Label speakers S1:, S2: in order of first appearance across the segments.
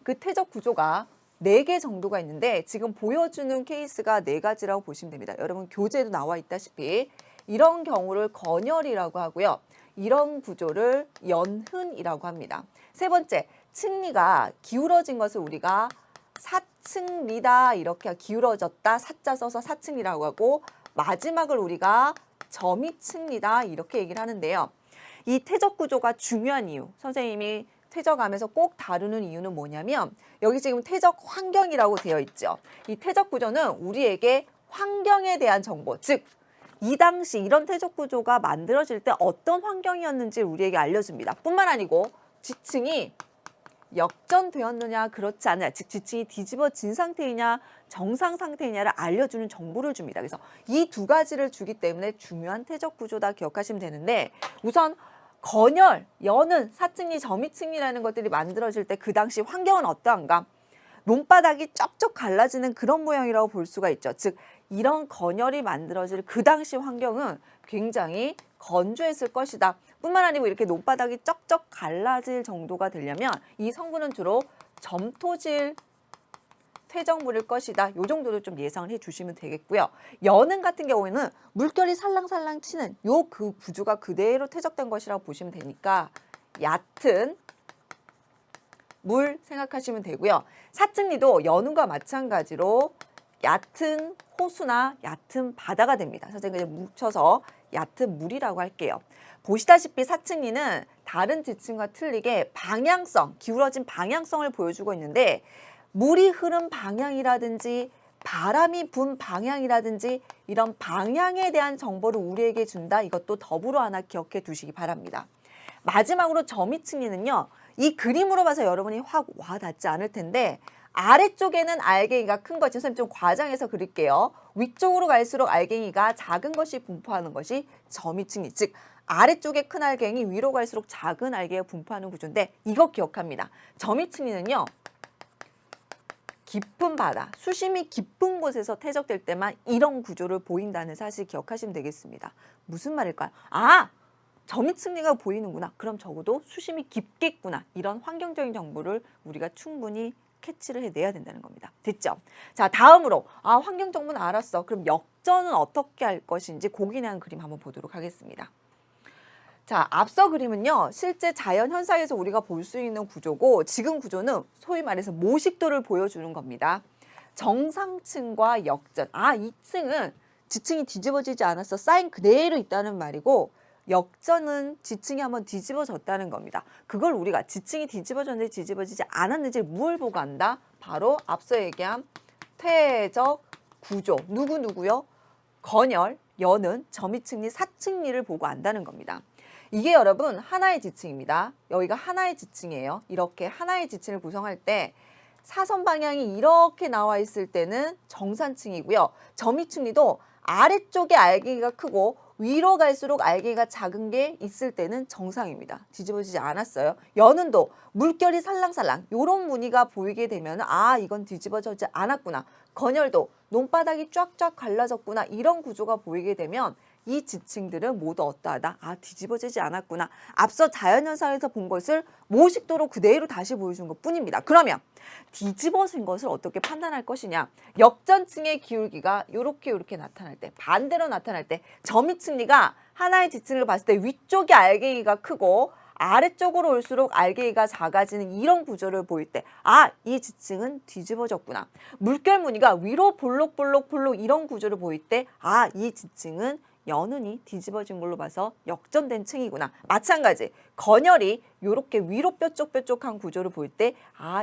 S1: 그 퇴적 구조가 4개 정도가 있는데 지금 보여주는 케이스가 4가지라고 보시면 됩니다. 여러분 교재에도 나와 있다시피 이런 경우를 건열이라고 하고요. 이런 구조를 연흔이라고 합니다. 세 번째, 층리가 기울어진 것을 우리가 사층리다 이렇게 기울어졌다 사자 써서 사층리라고 하고 마지막을 우리가 점이층리다 이렇게 얘기를 하는데요. 이 퇴적 구조가 중요한 이유, 선생님이 퇴적하면서 꼭 다루는 이유는 뭐냐면 여기 지금 퇴적 환경이라고 되어 있죠. 이 퇴적 구조는 우리에게 환경에 대한 정보, 즉 이 당시 이런 퇴적 구조가 만들어질 때 어떤 환경이었는지 우리에게 알려줍니다. 뿐만 아니고 지층이 역전되었느냐 그렇지 않느냐, 즉 지층이 뒤집어진 상태이냐 정상 상태이냐를 알려주는 정보를 줍니다. 그래서 이 2가지를 주기 때문에 중요한 퇴적 구조다 기억하시면 되는데, 우선 건열, 연은, 사층리, 점이층리라는 것들이 만들어질 때 그 당시 환경은 어떠한가? 논바닥이 쩍쩍 갈라지는 그런 모양이라고 볼 수가 있죠. 즉 이런 건열이 만들어질 그 당시 환경은 굉장히 건조했을 것이다. 뿐만 아니고 이렇게 논바닥이 쩍쩍 갈라질 정도가 되려면 이 성분은 주로 점토질 퇴적물일 것이다. 이 정도도 좀 예상을 해주시면 되겠고요. 연은 같은 경우에는 물결이 살랑살랑 치는 요 그 구조가 그대로 퇴적된 것이라고 보시면 되니까 얕은 물 생각하시면 되고요. 사층리도 연운과 마찬가지로 얕은 호수나 얕은 바다가 됩니다. 선생님이 뭉쳐서 얕은 물이라고 할게요. 보시다시피 사층리는 다른 지층과 틀리게 방향성, 기울어진 방향성을 보여주고 있는데 물이 흐른 방향이라든지 바람이 분 방향이라든지 이런 방향에 대한 정보를 우리에게 준다. 이것도 더불어 하나 기억해 두시기 바랍니다. 마지막으로 점이층리는요. 이 그림으로 봐서 여러분이 확 와닿지 않을 텐데 아래쪽에는 알갱이가 큰 것이, 선생님 좀 과장해서 그릴게요. 위쪽으로 갈수록 알갱이가 작은 것이 분포하는 것이 점이층리, 즉 아래쪽에 큰 알갱이, 위로 갈수록 작은 알갱이가 분포하는 구조인데 이거 기억합니다. 점이층리는요. 깊은 바다, 수심이 깊은 곳에서 퇴적될 때만 이런 구조를 보인다는 사실 기억하시면 되겠습니다. 무슨 말일까요? 아! 점이층리가 보이는구나. 그럼 적어도 수심이 깊겠구나. 이런 환경적인 정보를 우리가 충분히 캐치를 해내야 된다는 겁니다. 됐죠? 자, 다음으로 환경 정보는 알았어. 그럼 역전은 어떻게 할 것인지 고민에 대한 그림 한번 보도록 하겠습니다. 자, 앞서 그림은요. 실제 자연 현상에서 우리가 볼 수 있는 구조고 지금 구조는 소위 말해서 모식도를 보여주는 겁니다. 정상층과 역전. 이 층은 지층이 뒤집어지지 않았어. 쌓인 그대로 있다는 말이고 역전은 지층이 한번 뒤집어졌다는 겁니다. 그걸 우리가 지층이 뒤집어졌는지 뒤집어지지 않았는지 뭘 보고 안다? 바로 앞서 얘기한 퇴적 구조. 누구요? 건열, 연은, 점이층리, 사층리를 보고 안다는 겁니다. 이게 여러분 하나의 지층입니다. 여기가 하나의 지층이에요. 이렇게 하나의 지층을 구성할 때 사선 방향이 이렇게 나와 있을 때는 정산층이고요. 점이층리도 아래쪽에 알갱이가 크고 위로 갈수록 알갱이가 작은 게 있을 때는 정상입니다. 뒤집어지지 않았어요. 연운도 물결이 살랑살랑 이런 무늬가 보이게 되면 이건 뒤집어지지 않았구나. 건열도 논바닥이 쫙쫙 갈라졌구나. 이런 구조가 보이게 되면 이 지층들은 모두 어떠하다? 뒤집어지지 않았구나. 앞서 자연현상에서 본 것을 모식도로 그대로 다시 보여준 것뿐입니다. 그러면 뒤집어진 것을 어떻게 판단할 것이냐? 역전층의 기울기가 이렇게 나타날 때, 반대로 나타날 때 점이층리가 하나의 지층을 봤을 때 위쪽에 알갱이가 크고 아래쪽으로 올수록 알갱이가 작아지는 이런 구조를 보일 때 이 지층은 뒤집어졌구나. 물결 무늬가 위로 볼록볼록 이런 구조를 보일 때 이 지층은 연운이 뒤집어진 걸로 봐서 역전된 층이구나. 마찬가지 건열이 이렇게 위로 뾰족뾰족한 구조를 볼 때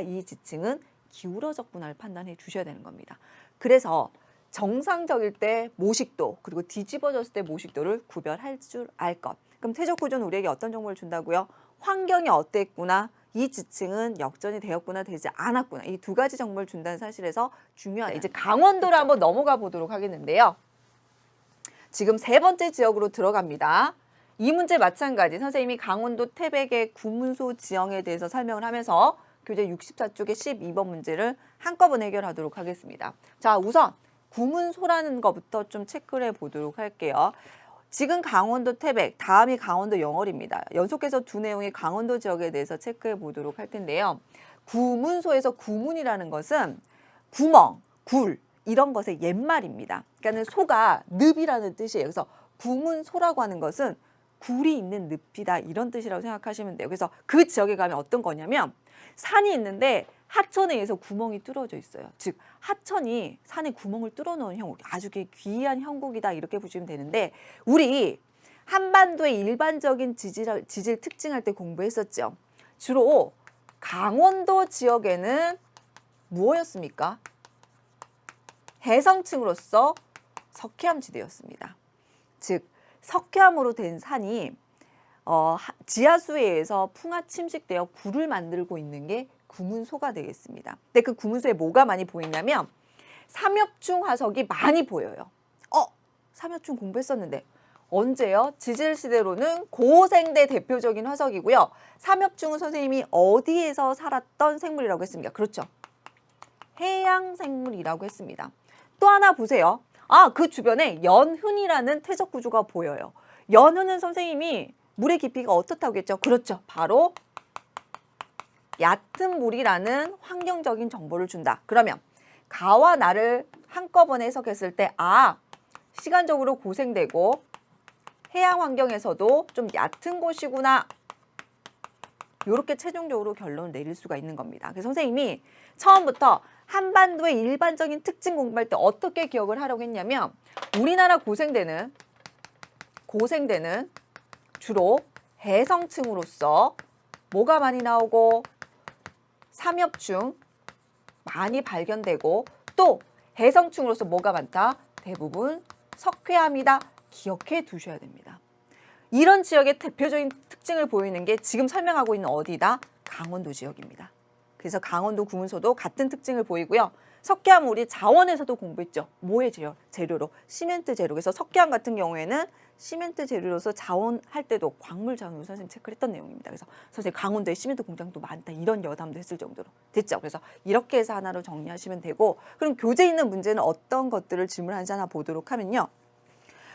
S1: 이 지층은 기울어졌구나를 판단해 주셔야 되는 겁니다. 그래서 정상적일 때 모식도 그리고 뒤집어졌을 때 모식도를 구별할 줄 알 것. 그럼 퇴적 구조는 우리에게 어떤 정보를 준다고요? 환경이 어땠구나. 이 지층은 역전이 되었구나 되지 않았구나. 이 2가지 정보를 준다는 사실에서 중요한 이제 강원도를 한번 넘어가 보도록 하겠는데요. 지금 3번째 지역으로 들어갑니다. 이 문제 마찬가지 선생님이 강원도 태백의 구문소 지형에 대해서 설명을 하면서 교재 64쪽의 12번 문제를 한꺼번에 해결하도록 하겠습니다. 자, 우선 구문소라는 것부터 좀 체크를 해보도록 할게요. 지금 강원도 태백, 다음이 강원도 영월입니다. 연속해서 2 내용의 강원도 지역에 대해서 체크해 보도록 할 텐데요. 구문소에서 구문이라는 것은 구멍, 굴 이런 것의 옛말입니다. 그러니까는 소가 늪이라는 뜻이에요. 그래서 구문소라고 하는 것은 굴이 있는 늪이다 이런 뜻이라고 생각하시면 돼요. 그래서 그 지역에 가면 어떤 거냐면 산이 있는데 하천에 의해서 구멍이 뚫어져 있어요. 즉 하천이 산에 구멍을 뚫어놓은 형국, 아주 귀한 형국이다 이렇게 보시면 되는데 우리 한반도의 일반적인 지질 특징할 때 공부했었죠. 주로 강원도 지역에는 무엇이었습니까? 해성층으로서 석회암지대였습니다. 즉 석회암으로 된 산이 지하수에 의해서 풍화 침식되어 굴을 만들고 있는 게 구문소가 되겠습니다. 근데 그 구문소에 뭐가 많이 보이냐면 삼엽중 화석이 많이 보여요. 삼엽중 공부했었는데 언제요? 지질시대로는 고생대 대표적인 화석이고요. 삼엽중은 선생님이 어디에서 살았던 생물이라고 했습니까? 그렇죠. 해양생물이라고 했습니다. 또 하나 보세요. 그 주변에 연흔이라는 퇴적 구조가 보여요. 연흔은 선생님이 물의 깊이가 어떻다고 했죠? 그렇죠. 바로 얕은 물이라는 환경적인 정보를 준다. 그러면 가와 나를 한꺼번에 해석했을 때 시간적으로 고생되고 해양 환경에서도 좀 얕은 곳이구나. 이렇게 최종적으로 결론을 내릴 수가 있는 겁니다. 그래서 선생님이 처음부터 한반도의 일반적인 특징 공부할 때 어떻게 기억을 하려고 했냐면 우리나라 고생대는 주로 해성층으로서 뭐가 많이 나오고 삼엽중 많이 발견되고 또 해성층으로서 뭐가 많다? 대부분 석회암이다. 기억해 두셔야 됩니다. 이런 지역의 대표적인 특징을 보이는 게 지금 설명하고 있는 어디다? 강원도 지역입니다. 그래서 강원도 구문소도 같은 특징을 보이고요. 석회암 우리 자원에서도 공부했죠. 뭐의 재료로? 시멘트 재료. 그래서 석회암 같은 경우에는 시멘트 재료로서 자원할 때도 광물 자원으로 선생님 체크를 했던 내용입니다. 그래서 선생님 강원도에 시멘트 공장도 많다 이런 여담도 했을 정도로 됐죠. 그래서 이렇게 해서 하나로 정리하시면 되고 그럼 교재에 있는 문제는 어떤 것들을 질문하는지 하나 보도록 하면요.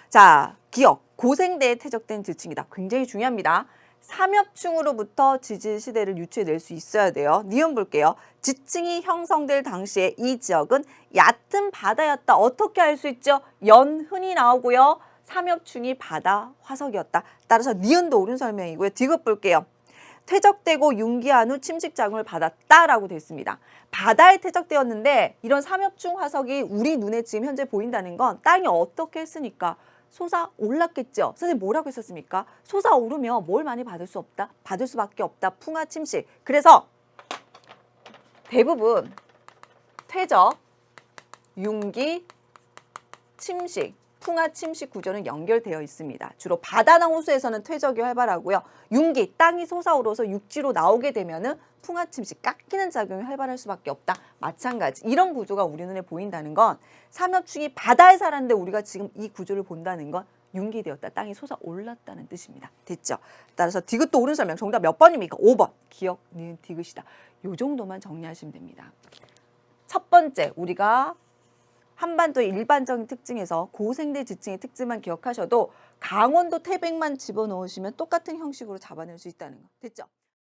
S1: 자, 기억. 고생대에 퇴적된 지층이다. 굉장히 중요합니다. 삼엽중으로부터 지질시대를 유추해낼 수 있어야 돼요. 니은 볼게요. 지층이 형성될 당시에 이 지역은 얕은 바다였다. 어떻게 알 수 있죠? 연흔이 나오고요. 삼엽중이 바다 화석이었다. 따라서 니은도 옳은 설명이고요. 디귿 볼게요. 퇴적되고 융기한 후 침식 작용을 받았다라고 되어 있습니다. 바다에 퇴적되었는데 이런 삼엽중 화석이 우리 눈에 지금 현재 보인다는 건 땅이 어떻게 했으니까 솟아올랐겠죠. 선생님 뭐라고 했었습니까? 솟아오르면 뭘 많이 받을 수밖에 없다. 풍화 침식. 그래서 대부분 퇴적, 융기, 침식, 풍화 침식 구조는 연결되어 있습니다. 주로 바다나 호수에서는 퇴적이 활발하고요. 융기, 땅이 솟아오르서 육지로 나오게 되면은 풍화 침식, 깎이는 작용이 활발할 수밖에 없다. 마찬가지. 이런 구조가 우리 눈에 보인다는 건 삼엽중이 바다에 살았는데 우리가 지금 이 구조를 본다는 건 융기되었다. 땅이 솟아올랐다는 뜻입니다. 됐죠? 따라서 디귿도 옳은 설명. 정답 몇 번입니까? 5번. 기억, 니은, 디귿이다. 요 정도만 정리하시면 됩니다. 첫 번째, 우리가 한반도의 일반적인 특징에서 고생대 지층의 특징만 기억하셔도 강원도 태백만 집어넣으시면 똑같은 형식으로 잡아낼 수 있다는 거. 됐죠?